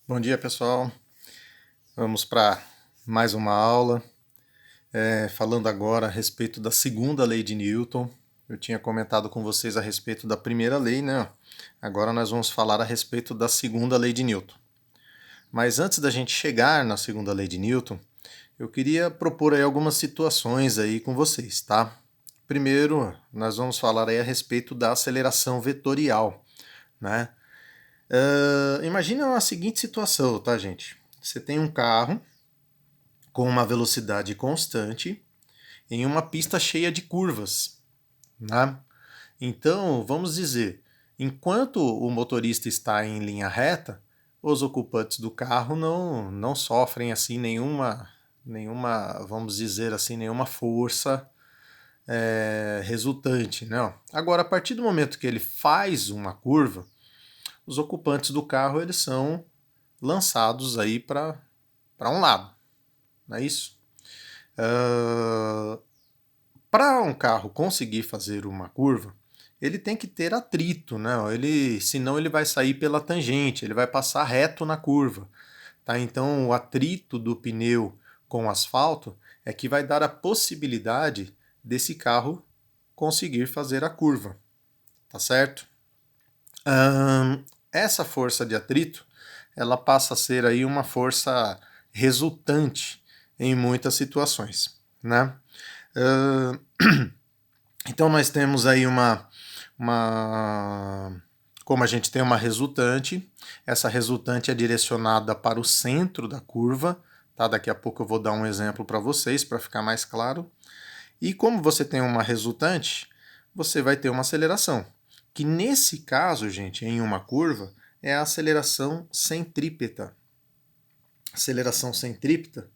Bom dia, pessoal. Vamos para mais uma aula, falando agora a respeito da segunda lei de Newton. Eu tinha comentado com vocês a respeito da primeira lei, né? Agora nós vamos falar a respeito da segunda lei de Newton. Mas antes da gente chegar na segunda lei de Newton, eu queria propor aí algumas situações aí com vocês, tá? Primeiro, nós vamos falar aí a respeito da aceleração vetorial, né? Imagina a seguinte situação, tá, gente? Você tem um carro com uma velocidade constante em uma pista cheia de curvas, né? Então, vamos dizer, enquanto o motorista está em linha reta, os ocupantes do carro não sofrem assim nenhuma, vamos dizer assim, nenhuma força resultante, não. Agora, a partir do momento que ele faz uma curva, os ocupantes do carro eles são lançados aí para um lado, não é isso? Para um carro conseguir fazer uma curva, ele tem que ter atrito, né? Senão ele vai sair pela tangente, ele vai passar reto na curva, tá? Então o atrito do pneu com o asfalto é que vai dar a possibilidade desse carro conseguir fazer a curva, tá certo? Essa força de atrito, ela passa a ser aí uma força resultante em muitas situações, né? Ahn, Então nós temos aí como a gente tem uma resultante, essa resultante é direcionada para o centro da curva, tá? Daqui a pouco eu vou dar um exemplo para vocês para ficar mais claro. E como você tem uma resultante, você vai ter uma aceleração, que nesse caso, gente, em uma curva, é a aceleração centrípeta. Aceleração centrípeta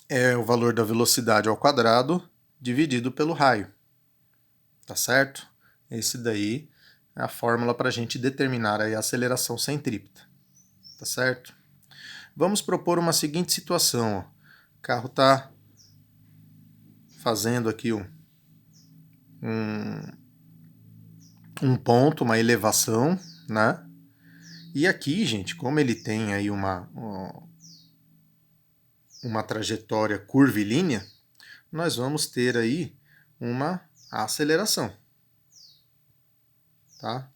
é o valor da velocidade ao quadrado dividido pelo raio, tá certo? Esse daí é a fórmula para a gente determinar a aceleração centrípeta, tá certo? Vamos propor uma seguinte situação. Ó. O carro está fazendo aqui um, um ponto, uma elevação, né? E aqui, gente, como ele tem aí uma trajetória curvilínea, nós vamos ter aí uma aceleração, tá?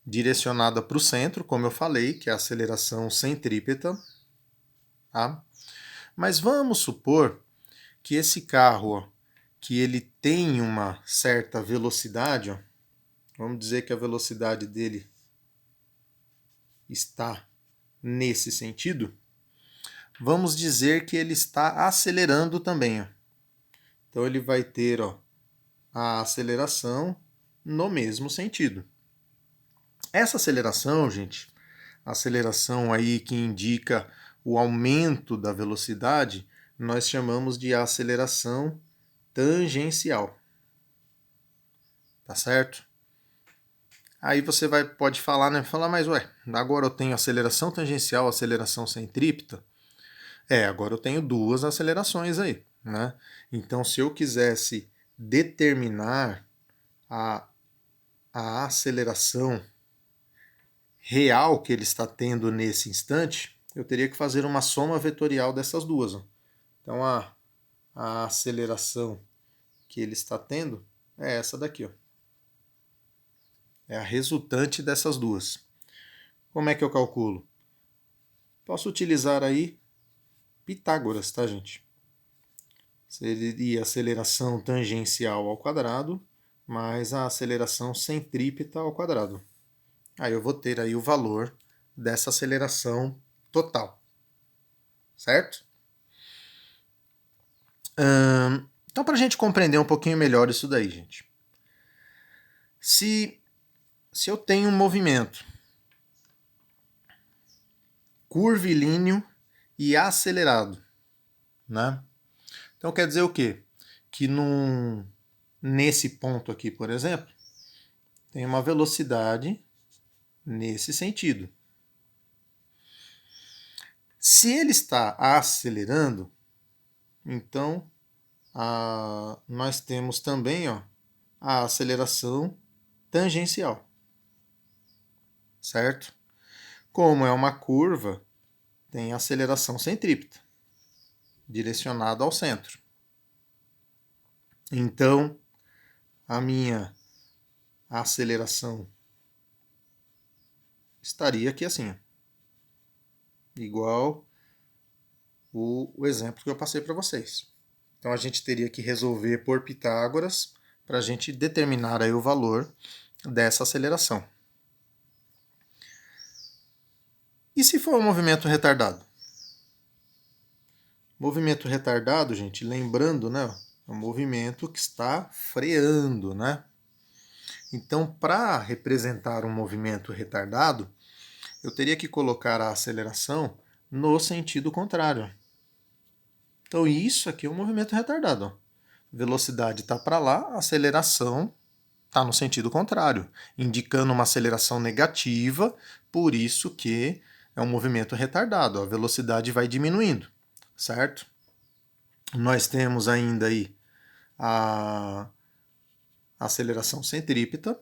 Direcionada para o centro, como eu falei, que é a aceleração centrípeta, tá? Mas vamos supor que esse carro, ó, que ele tem uma certa velocidade, ó, vamos dizer que a velocidade dele está nesse sentido, vamos dizer que ele está acelerando também. Ó. Então ele vai ter ó, a aceleração no mesmo sentido. Essa aceleração, gente, a aceleração aí que indica o aumento da velocidade, nós chamamos de aceleração tangencial. Tá certo? Aí você pode falar, né? Falar, mas ué, agora eu tenho aceleração tangencial, aceleração centrípeta. Agora eu tenho duas acelerações aí, né? Então, se eu quisesse determinar a, a aceleração real que ele está tendo nesse instante, eu teria que fazer uma soma vetorial dessas duas. Ó. Então, a aceleração que ele está tendo é essa daqui. Ó. É a resultante dessas duas. Como é que eu calculo? Posso utilizar aí Pitágoras, tá, gente? Seria a aceleração tangencial ao quadrado mais a aceleração centrípeta ao quadrado. Aí eu vou ter aí o valor dessa aceleração total, certo? Então, para a gente compreender um pouquinho melhor isso daí, gente. Se, se eu tenho um movimento curvilíneo e acelerado, né? Então quer dizer o quê? Que nesse ponto aqui, por exemplo, tem uma velocidade nesse sentido. Se ele está acelerando, então nós temos também ó, a aceleração tangencial, certo? Como é uma curva, tem aceleração centrípeta, direcionada ao centro. Então, a minha aceleração estaria aqui assim, igual o exemplo que eu passei para vocês. Então, a gente teria que resolver por Pitágoras para a gente determinar aí o valor dessa aceleração. E se for um movimento retardado? Movimento retardado, gente, lembrando, né? É um movimento que está freando, né? Então, para representar um movimento retardado, eu teria que colocar a aceleração no sentido contrário. Então, isso aqui é um movimento retardado. Ó. Velocidade está para lá, a aceleração está no sentido contrário, indicando uma aceleração negativa, por isso que é um movimento retardado. A velocidade vai diminuindo, certo? Nós temos ainda aí a aceleração centrípeta,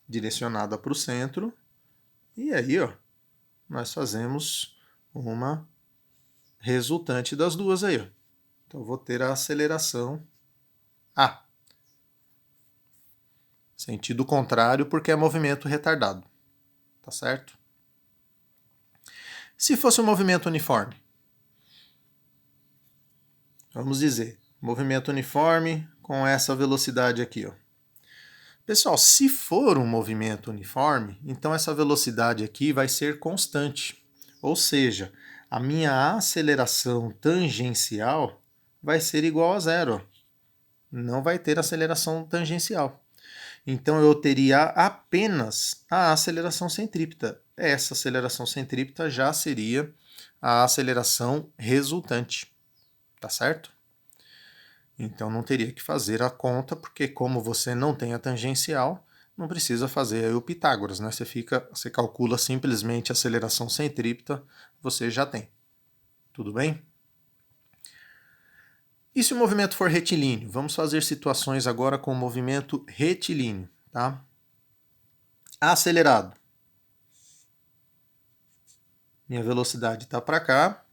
direcionada para o centro, e aí ó, nós fazemos uma resultante das duas aí. Ó. Então eu vou ter a aceleração A. Sentido contrário porque é movimento retardado. Tá certo? Se fosse um movimento uniforme, vamos dizer, movimento uniforme com essa velocidade aqui, ó. Pessoal, se for um movimento uniforme, então essa velocidade aqui vai ser constante. Ou seja, a minha aceleração tangencial vai ser igual a zero. Não vai ter aceleração tangencial. Então eu teria apenas a aceleração centrípeta. Essa aceleração centrípeta já seria a aceleração resultante. Tá certo? Então não teria que fazer a conta, porque como você não tem a tangencial, não precisa fazer aí o Pitágoras, né? Você calcula simplesmente a aceleração centrípeta, você já tem. Tudo bem? E se o movimento for retilíneo? Vamos fazer situações agora com o movimento retilíneo, tá? Acelerado. Minha velocidade está para cá.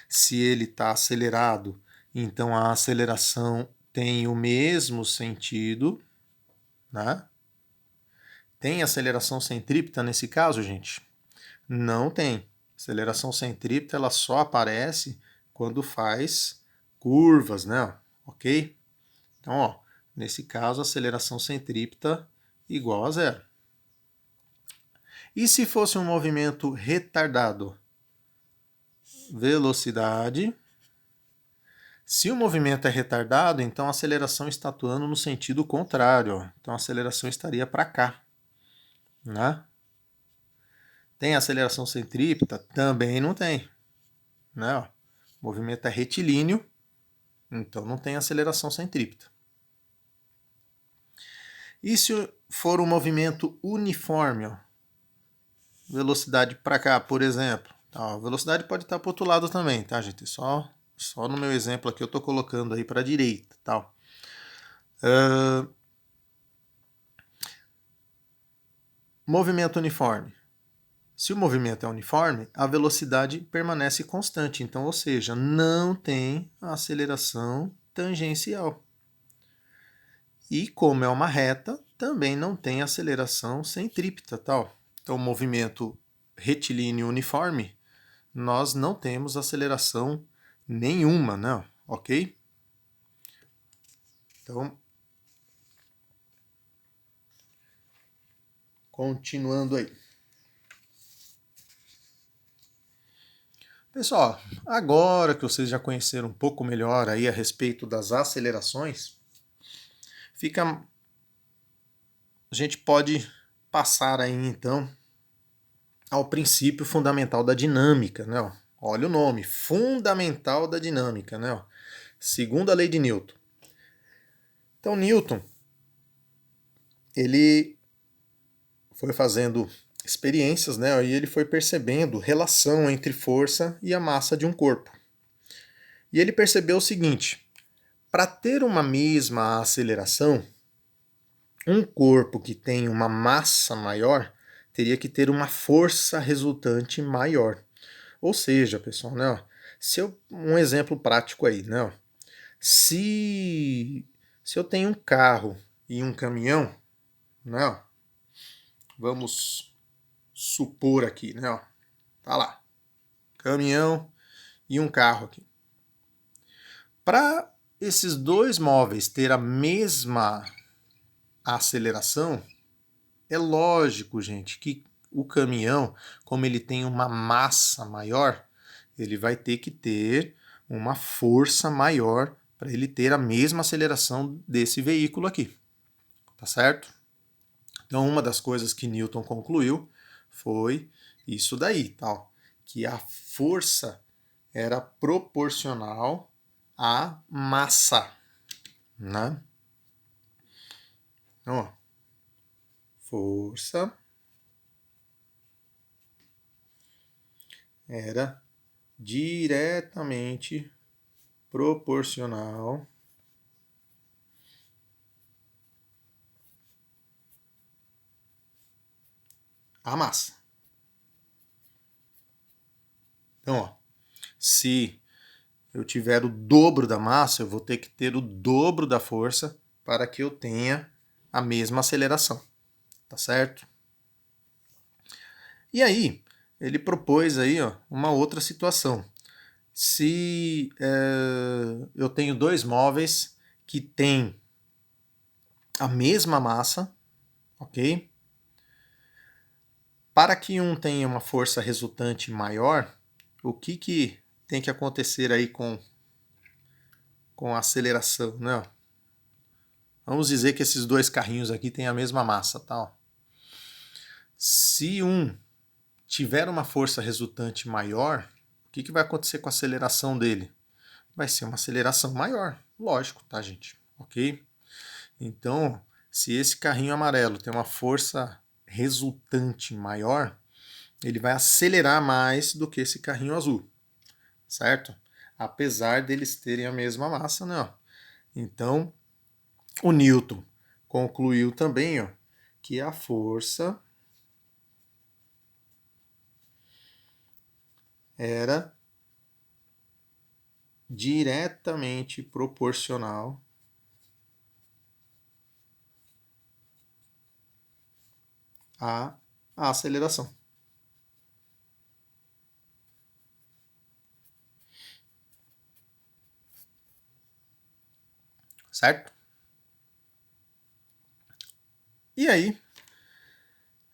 Se ele está acelerado, então a aceleração tem o mesmo sentido, né? Tem aceleração centrípeta nesse caso, gente? Não tem. Aceleração centrípeta ela só aparece quando faz curvas, né? Ok? Então, ó, nesse caso, a aceleração centrípeta igual a zero. E se fosse um movimento retardado? Velocidade. Se o movimento é retardado, então a aceleração está atuando no sentido contrário. Ó. Então a aceleração estaria para cá. Né? Tem aceleração centrípeta? Também não tem. Né? Ó, o movimento é retilíneo, então não tem aceleração centrípeta. E se for um movimento uniforme? Ó, velocidade para cá, por exemplo. Tá, a velocidade pode estar para o outro lado também, tá, gente? Só no meu exemplo aqui eu estou colocando aí para a direita. Tal. Movimento uniforme. Se o movimento é uniforme, a velocidade permanece constante. Então, ou seja, não tem a aceleração tangencial. E como é uma reta, também não tem aceleração centrípeta. Tal. Então, o movimento retilíneo uniforme, nós não temos aceleração nenhuma, né? Ok? Então, continuando aí. Pessoal, agora que vocês já conheceram um pouco melhor aí a respeito das acelerações, a gente pode passar aí então ao princípio fundamental da dinâmica, né? Olha o nome, fundamental da dinâmica, né? Segunda lei de Newton. Então Newton, ele foi fazendo experiências, né? E ele foi percebendo relação entre força e a massa de um corpo. E ele percebeu o seguinte: para ter uma mesma aceleração, um corpo que tem uma massa maior teria que ter uma força resultante maior. Ou seja, pessoal, né, ó, um exemplo prático aí, né, ó, se eu tenho um carro e um caminhão, né, ó, vamos supor aqui, né, ó, tá lá, caminhão e um carro aqui. Para esses dois móveis ter a mesma aceleração, é lógico, gente, que o caminhão, como ele tem uma massa maior, ele vai ter que ter uma força maior para ele ter a mesma aceleração desse veículo aqui. Tá certo? Então, uma das coisas que Newton concluiu foi isso daí, tal, que a força era proporcional à massa, né? Então, ó, força era diretamente proporcional à massa. Então, ó, se eu tiver o dobro da massa, eu vou ter que ter o dobro da força para que eu tenha a mesma aceleração. Tá certo? E aí, ele propôs aí, ó, uma outra situação. Se eu tenho dois móveis que têm a mesma massa, ok? Para que um tenha uma força resultante maior, o que tem que acontecer aí com a aceleração, né? Vamos dizer que esses dois carrinhos aqui têm a mesma massa, tá? Se um tiver uma força resultante maior, o que vai acontecer com a aceleração dele? Vai ser uma aceleração maior, lógico, tá, gente? Ok? Então, se esse carrinho amarelo tem uma força resultante maior, ele vai acelerar mais do que esse carrinho azul, certo? Apesar deles terem a mesma massa, né? Então, o Newton concluiu também, ó, que a força era diretamente proporcional à aceleração. Certo? E aí,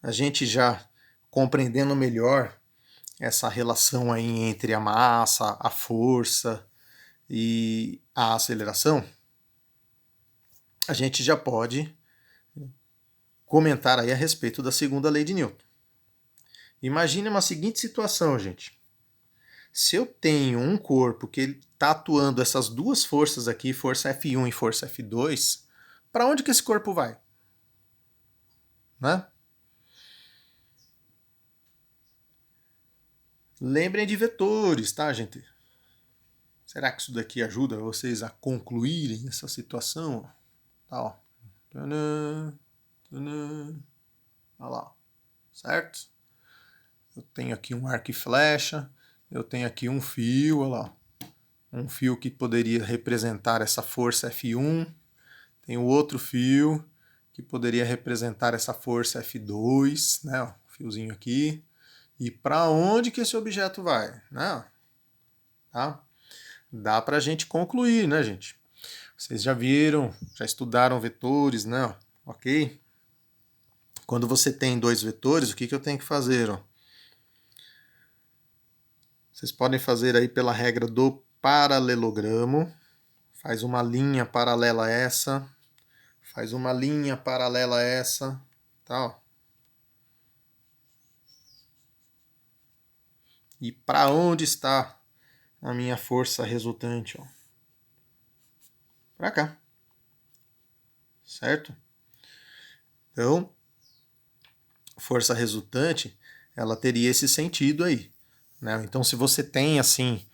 a gente já compreendendo melhor essa relação aí entre a massa, a força e a aceleração, a gente já pode comentar aí a respeito da segunda lei de Newton. Imagine uma seguinte situação, gente. Se eu tenho um corpo que está atuando essas duas forças aqui, força F1 e força F2, para onde que esse corpo vai? Né? Lembrem de vetores, tá, gente? Será que isso daqui ajuda vocês a concluírem essa situação? Tá, ó. Tanã, tanã. Olha lá, certo? Eu tenho aqui um arco e flecha, eu tenho aqui um fio, olha lá. Um fio que poderia representar essa força F1, tem o outro fio que poderia representar essa força F2, né? Ó, fiozinho aqui. E para onde que esse objeto vai, né? Tá? Dá para a gente concluir, né, gente? Vocês já viram, já estudaram vetores, né? Ok? Quando você tem dois vetores, o que eu tenho que fazer? Ó? Vocês podem fazer aí pela regra do paralelogramo. Faz uma linha paralela a essa. Faz uma linha paralela a essa. Tá, ó. E para onde está a minha força resultante? Para cá. Certo? Então, força resultante, ela teria esse sentido aí. Né? Então, se você tem assim,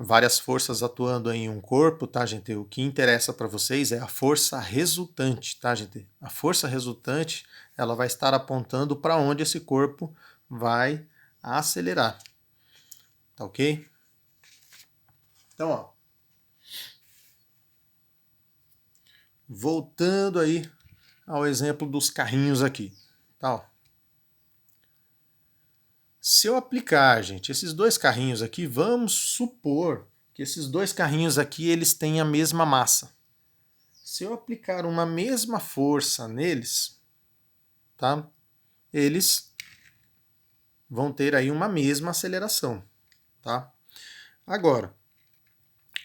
várias forças atuando em um corpo, tá, gente? O que interessa para vocês é a força resultante, tá, gente? A força resultante, ela vai estar apontando para onde esse corpo vai acelerar, tá ok? Então, ó, voltando aí ao exemplo dos carrinhos aqui, tá, ó. Se eu aplicar, gente, esses dois carrinhos aqui, vamos supor que esses dois carrinhos aqui eles têm a mesma massa. Se eu aplicar uma mesma força neles, tá? Eles vão ter aí uma mesma aceleração, tá? Agora,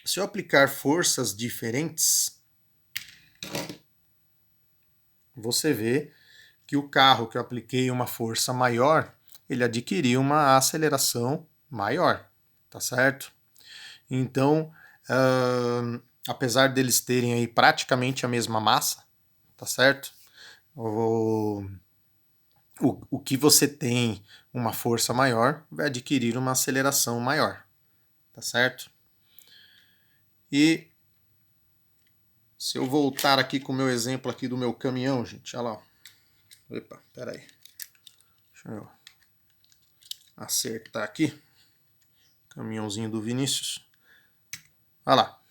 se eu aplicar forças diferentes, você vê que o carro que eu apliquei uma força maior, ele adquiriu uma aceleração maior, tá certo? Então, apesar deles terem aí praticamente a mesma massa, tá certo? O que você tem uma força maior vai adquirir uma aceleração maior, tá certo? E se eu voltar aqui com o meu exemplo aqui do meu caminhão, gente, olha lá. Epa, peraí. Deixa eu acertar aqui. Caminhãozinho do Vinícius. Olha lá.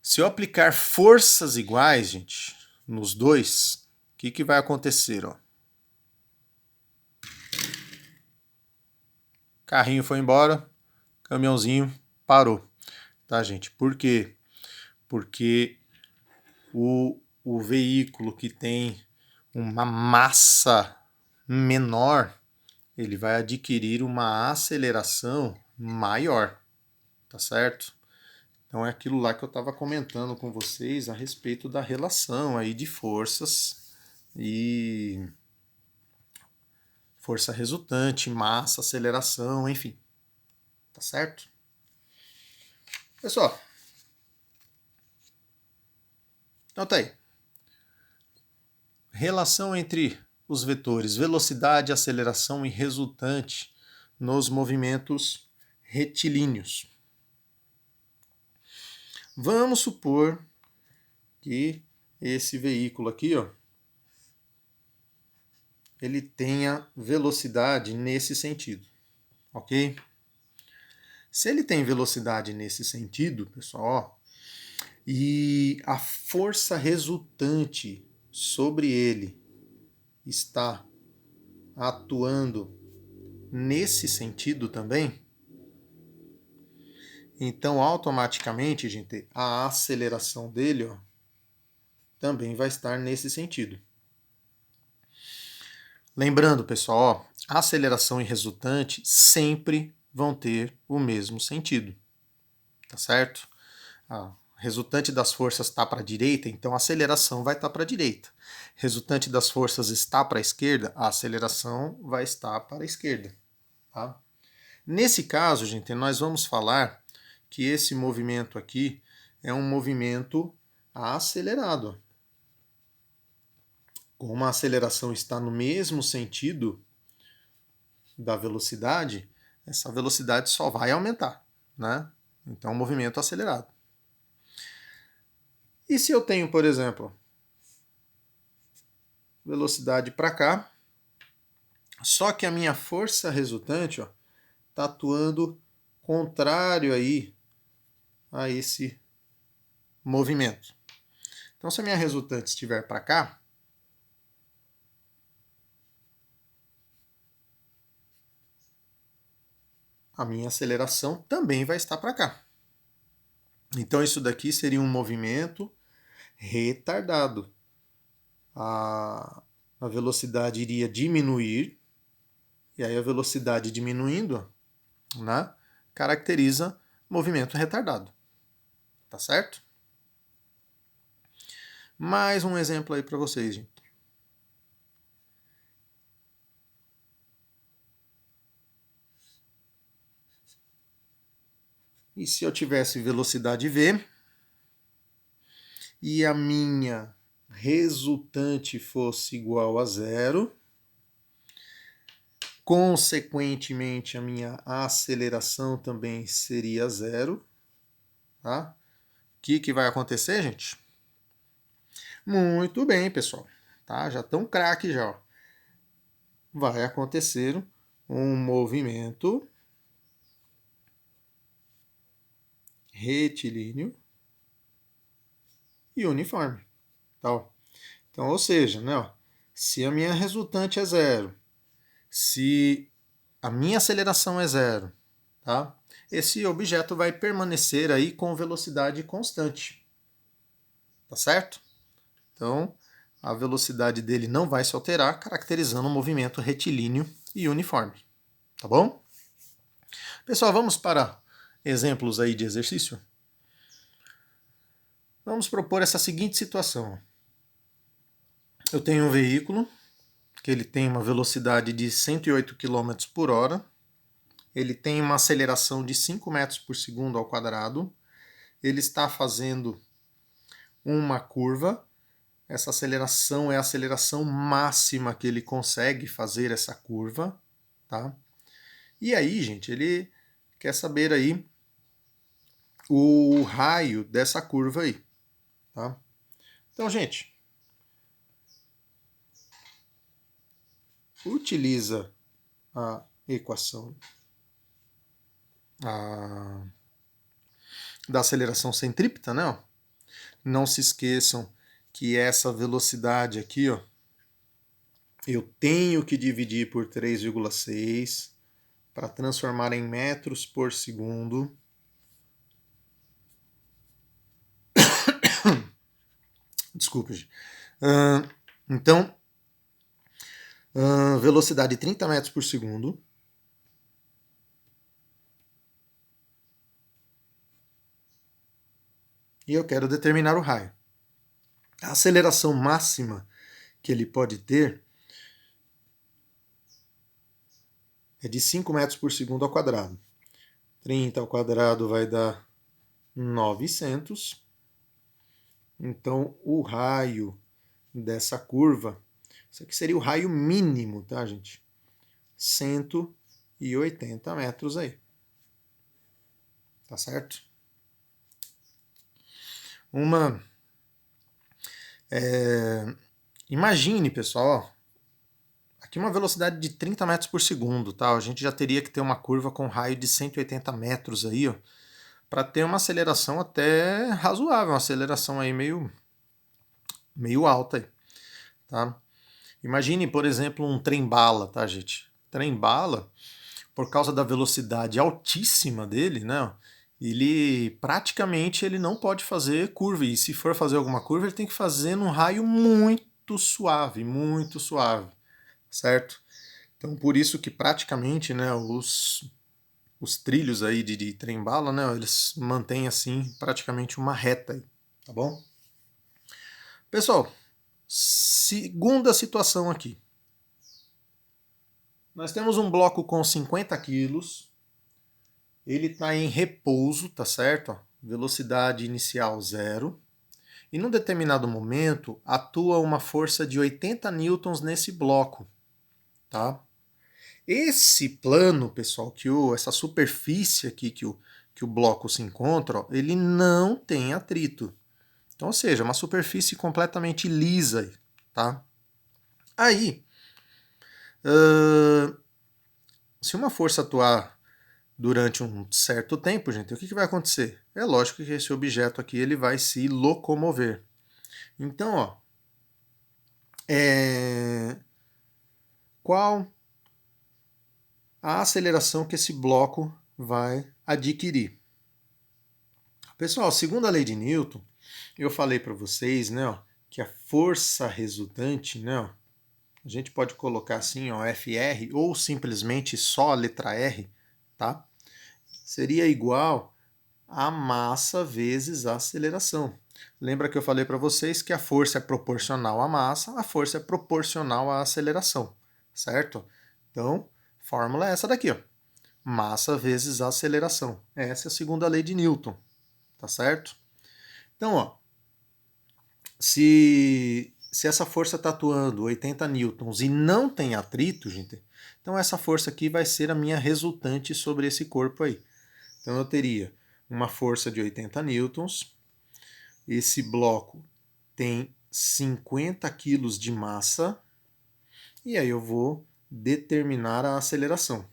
Se eu aplicar forças iguais, gente, nos dois, o que vai acontecer, ó? Carrinho foi embora, caminhãozinho parou, tá, gente? Por quê? Porque o veículo que tem uma massa menor, ele vai adquirir uma aceleração maior, tá certo? Então é aquilo lá que eu estava comentando com vocês a respeito da relação aí de forças e força resultante, massa, aceleração, enfim. Tá certo? Pessoal, então tá aí. Relação entre os vetores velocidade, aceleração e resultante nos movimentos retilíneos. Vamos supor que esse veículo aqui, ó, ele tenha velocidade nesse sentido, ok? Se ele tem velocidade nesse sentido, pessoal, ó, e a força resultante sobre ele está atuando nesse sentido também, então automaticamente, gente, a aceleração dele, ó, também vai estar nesse sentido. Lembrando, pessoal, ó, aceleração e resultante sempre vão ter o mesmo sentido, tá certo? A resultante das forças está para a direita, então a aceleração vai estar para a direita. Resultante das forças está para a esquerda, a aceleração vai estar para a esquerda. Tá? Nesse caso, gente, nós vamos falar que esse movimento aqui é um movimento acelerado. Como a aceleração está no mesmo sentido da velocidade, essa velocidade só vai aumentar, né? Então, um movimento acelerado. E se eu tenho, por exemplo, velocidade para cá, só que a minha força resultante está atuando contrário aí a esse movimento. Então, se a minha resultante estiver para cá, a minha aceleração também vai estar para cá. Então, isso daqui seria um movimento retardado. A velocidade iria diminuir, e aí a velocidade diminuindo, né, caracteriza movimento retardado. Tá certo? Mais um exemplo aí para vocês, gente. E se eu tivesse velocidade v e a minha resultante fosse igual a zero, Consequentemente, a minha aceleração também seria zero. Tá? O que vai acontecer, gente? Muito bem, pessoal. Tá? Já estão craque já. Ó. Vai acontecer um movimento retilíneo e uniforme. Tá? Então, ou seja, né, ó, se a minha resultante é zero, se a minha aceleração é zero, tá? Esse objeto vai permanecer aí com velocidade constante, tá certo? Então, a velocidade dele não vai se alterar, caracterizando um movimento retilíneo e uniforme, tá bom? Pessoal, vamos para exemplos aí de exercício? Vamos propor essa seguinte situação. Eu tenho um veículo que ele tem uma velocidade de 108 km por hora, ele tem uma aceleração de 5 metros por segundo ao quadrado, ele está fazendo uma curva, essa aceleração é a aceleração máxima que ele consegue fazer essa curva, tá? E aí, gente, ele quer saber aí o raio dessa curva aí, tá? Então, gente, utiliza a equação da aceleração centrípeta, né? Ó. Não se esqueçam que essa velocidade aqui, ó, eu tenho que dividir por 3,6 para transformar em metros por segundo. Desculpa, gente. Então, velocidade 30 metros por segundo. E eu quero determinar o raio. A aceleração máxima que ele pode ter é de 5 metros por segundo ao quadrado. 30 ao quadrado vai dar 900. Então, o raio dessa curva, isso aqui seria o raio mínimo, tá, gente? 180 metros aí. Tá certo? Imagine, pessoal, ó, aqui uma velocidade de 30 metros por segundo, tá? A gente já teria que ter uma curva com raio de 180 metros aí, ó, para ter uma aceleração até razoável, uma aceleração aí meio alta aí, tá? Imagine, por exemplo, um trem-bala, tá, gente? Trem-bala, por causa da velocidade altíssima dele, né? Ele praticamente ele não pode fazer curva, e se for fazer alguma curva, ele tem que fazer num raio muito suave, certo? Então, por isso que praticamente, né, os trilhos aí de trem-bala, né, eles mantêm assim praticamente uma reta aí, tá bom? Pessoal, segunda situação aqui. Nós temos um bloco com 50 quilos, ele está em repouso, tá certo? Velocidade inicial zero. E num determinado momento atua uma força de 80 newtons nesse bloco, tá? Esse plano, pessoal, essa superfície aqui que o bloco se encontra, ó, ele não tem atrito. Então, ou seja, uma superfície completamente lisa, tá? Aí, se uma força atuar durante um certo tempo, gente, o que vai acontecer? É lógico que esse objeto aqui ele vai se locomover. Então, ó, qual a aceleração que esse bloco vai adquirir? Pessoal, segundo a lei de Newton, eu falei para vocês, né, ó, que a força resultante, né, ó, a gente pode colocar assim, ó, FR, ou simplesmente só a letra R, tá? Seria igual a massa vezes a aceleração. Lembra que eu falei para vocês que a força é proporcional à massa, a força é proporcional à aceleração, certo? Então, fórmula é essa daqui, ó. Massa vezes a aceleração. Essa é a segunda lei de Newton, tá certo? Então, ó, se se essa força está atuando 80 newtons e não tem atrito, gente, então essa força aqui vai ser a minha resultante sobre esse corpo aí. Então eu teria uma força de 80 newtons, esse bloco tem 50 quilos de massa, e aí eu vou determinar a aceleração.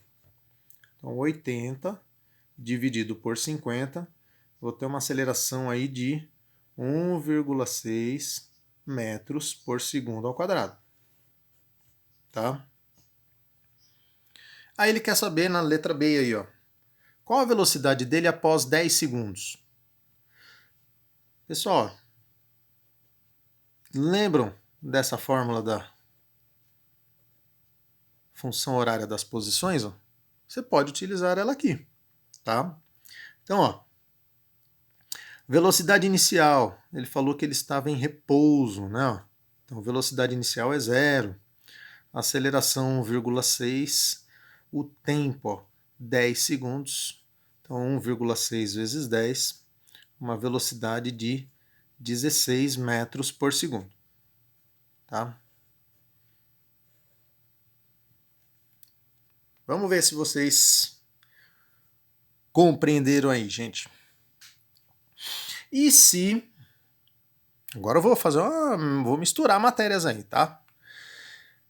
Então 80 dividido por 50, vou ter uma aceleração aí de 1,6 metros por segundo ao quadrado. Tá? Aí ele quer saber na letra B aí, ó. Qual a velocidade dele após 10 segundos? Pessoal, lembram dessa fórmula da função horária das posições? Ó? Você pode utilizar ela aqui, tá? Então, ó, velocidade inicial, ele falou que ele estava em repouso, né? Então, velocidade inicial é 0, aceleração 1,6, o tempo, ó, 10 segundos, então 1,6 vezes 10, uma velocidade de 16 metros por segundo. Tá? Vamos ver se vocês compreenderam aí, gente. E se... Agora eu vou vou misturar matérias aí, tá?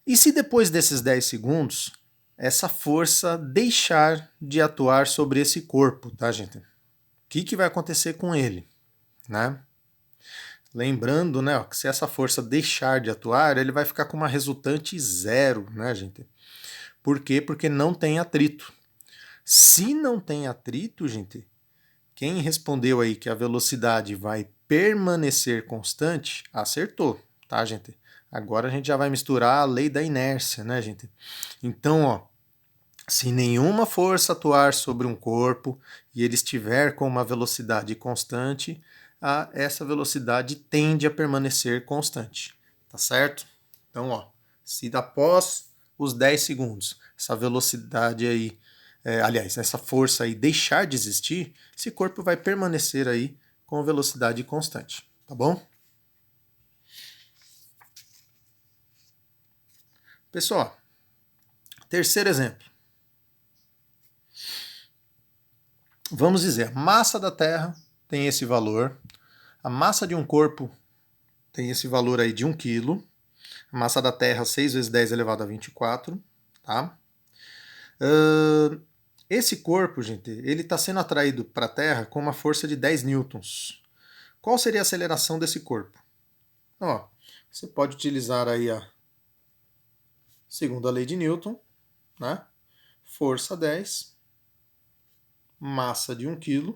E se depois desses 10 segundos, essa força deixar de atuar sobre esse corpo, tá, gente? O que vai acontecer com ele, né? Lembrando, né, que se essa força deixar de atuar, ele vai ficar com uma resultante zero, né, gente? Por quê? Porque não tem atrito. Se não tem atrito, gente, quem respondeu aí que a velocidade vai permanecer constante, acertou, tá, gente? Agora a gente já vai misturar a lei da inércia, né, gente? Então, ó, se nenhuma força atuar sobre um corpo e ele estiver com uma velocidade constante, essa velocidade tende a permanecer constante, tá certo? Então, ó, se após os 10 segundos essa velocidade aí, aliás, essa força aí deixar de existir, esse corpo vai permanecer aí com velocidade constante, tá bom? Pessoal, terceiro exemplo. Vamos dizer, a massa da Terra tem esse valor, a massa de um corpo tem esse valor aí de 1 kg, a massa da Terra 6 vezes 10 elevado a 24, tá? Esse corpo, gente, ele está sendo atraído para a Terra com uma força de 10 newtons. Qual seria a aceleração desse corpo? Ó, você pode utilizar aí a segunda lei de Newton, né? Força 10, massa de 1 kg.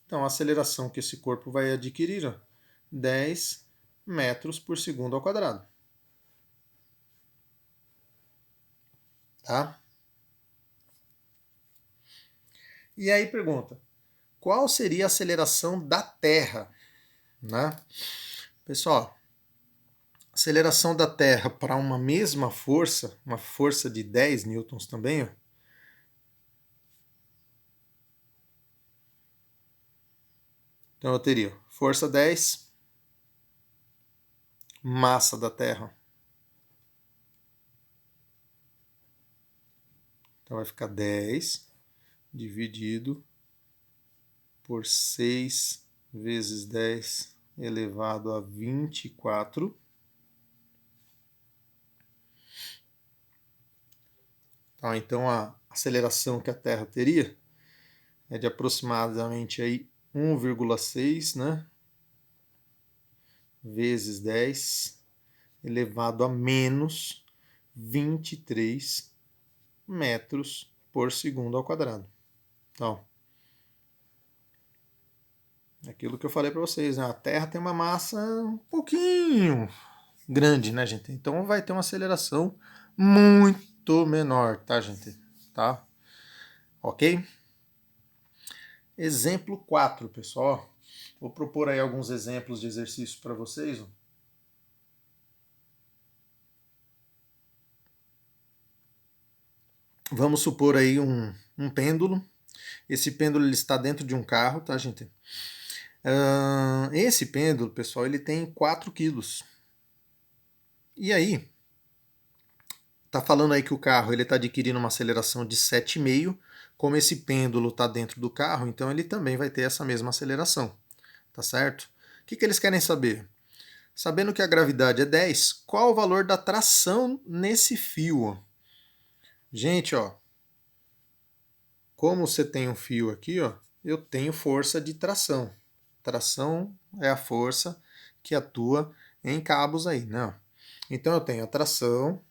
Então, a aceleração que esse corpo vai adquirir, ó, 10 metros por segundo ao quadrado. Tá? E aí pergunta, qual seria a aceleração da Terra? Né? Pessoal, aceleração da Terra para uma mesma força, uma força de 10 newtons também, ó, então eu teria força 10, massa da Terra. Então vai ficar 10 dividido por 6 vezes 10 elevado a 24. Tá, então a aceleração que a Terra teria é de aproximadamente aí 1,6, né, vezes 10 elevado a menos 23 metros por segundo ao quadrado. Então, aquilo que eu falei para vocês, né, a Terra tem uma massa um pouquinho grande, né, gente? Então vai ter uma aceleração muito menor, tá, gente? Tá? Ok? Exemplo 4, pessoal. Vou propor aí alguns exemplos de exercícios para vocês. Vamos supor aí um pêndulo. Esse pêndulo ele está dentro de um carro, tá, gente? Esse pêndulo, pessoal, ele tem 4 quilos. E aí, tá falando aí que o carro ele está adquirindo uma aceleração de 7,5. Como esse pêndulo está dentro do carro, então ele também vai ter essa mesma aceleração, tá certo? O que eles querem saber? Sabendo que a gravidade é 10, qual o valor da tração nesse fio? Gente, ó, como você tem um fio aqui, ó, eu tenho força de tração. Tração é a força que atua em cabos aí, né? Então eu tenho a tração,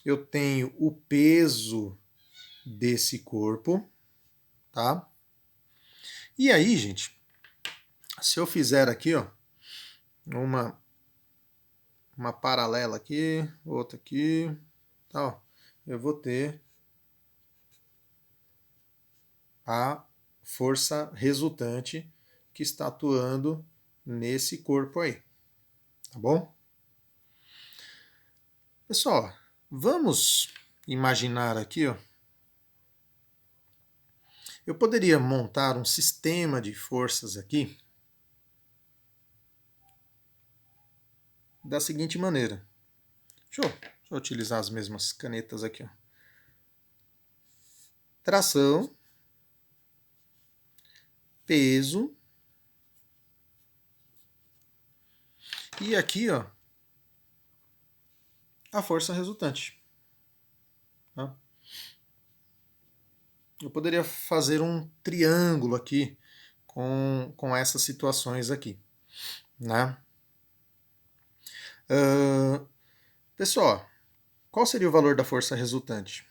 eu tenho o peso desse corpo, tá? E aí, gente, se eu fizer aqui, ó, uma paralela aqui, outra aqui, tá, ó, eu vou ter a força resultante que está atuando nesse corpo aí, tá bom? Pessoal, vamos imaginar aqui, ó, eu poderia montar um sistema de forças aqui da seguinte maneira. Deixa eu utilizar as mesmas canetas aqui, ó. Tração, peso, e aqui, ó, a força resultante. Tá? Eu poderia fazer um triângulo aqui com essas situações aqui, né? Pessoal, qual seria o valor da força resultante?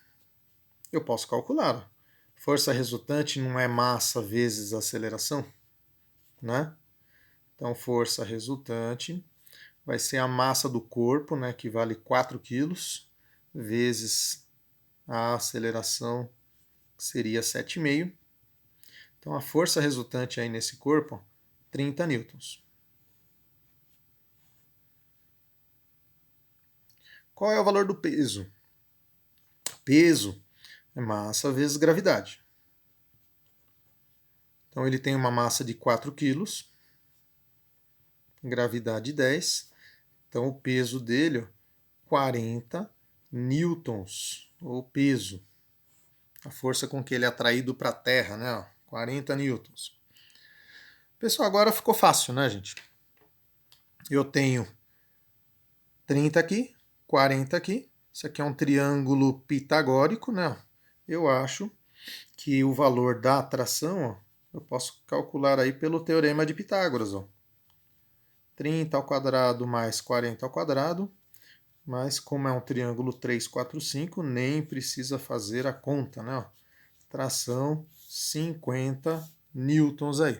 Eu posso calcular. Ó. Força resultante não é massa vezes aceleração, né? Então, força resultante vai ser a massa do corpo, né, que vale 4 quilos, vezes a aceleração, que seria 7,5. Então, a força resultante aí nesse corpo, 30 newtons. Qual é o valor do peso? Peso é massa vezes gravidade. Então, ele tem uma massa de 4 quilos, gravidade 10. Então, o peso dele, 40 newtons, ou peso. A força com que ele é atraído para a Terra, né? 40 newtons. Pessoal, agora ficou fácil, né, gente? Eu tenho 30 aqui, 40 aqui. Isso aqui é um triângulo pitagórico, né? Eu acho que o valor da atração, ó, eu posso calcular aí pelo teorema de Pitágoras, ó. 30 ao quadrado mais 40 ao quadrado, mas como é um triângulo 3, 4, 5, nem precisa fazer a conta, né? Ó. Tração 50 newtons aí.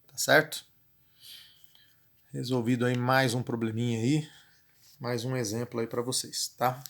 Tá certo? Resolvido aí mais um probleminha aí, mais um exemplo aí para vocês, tá?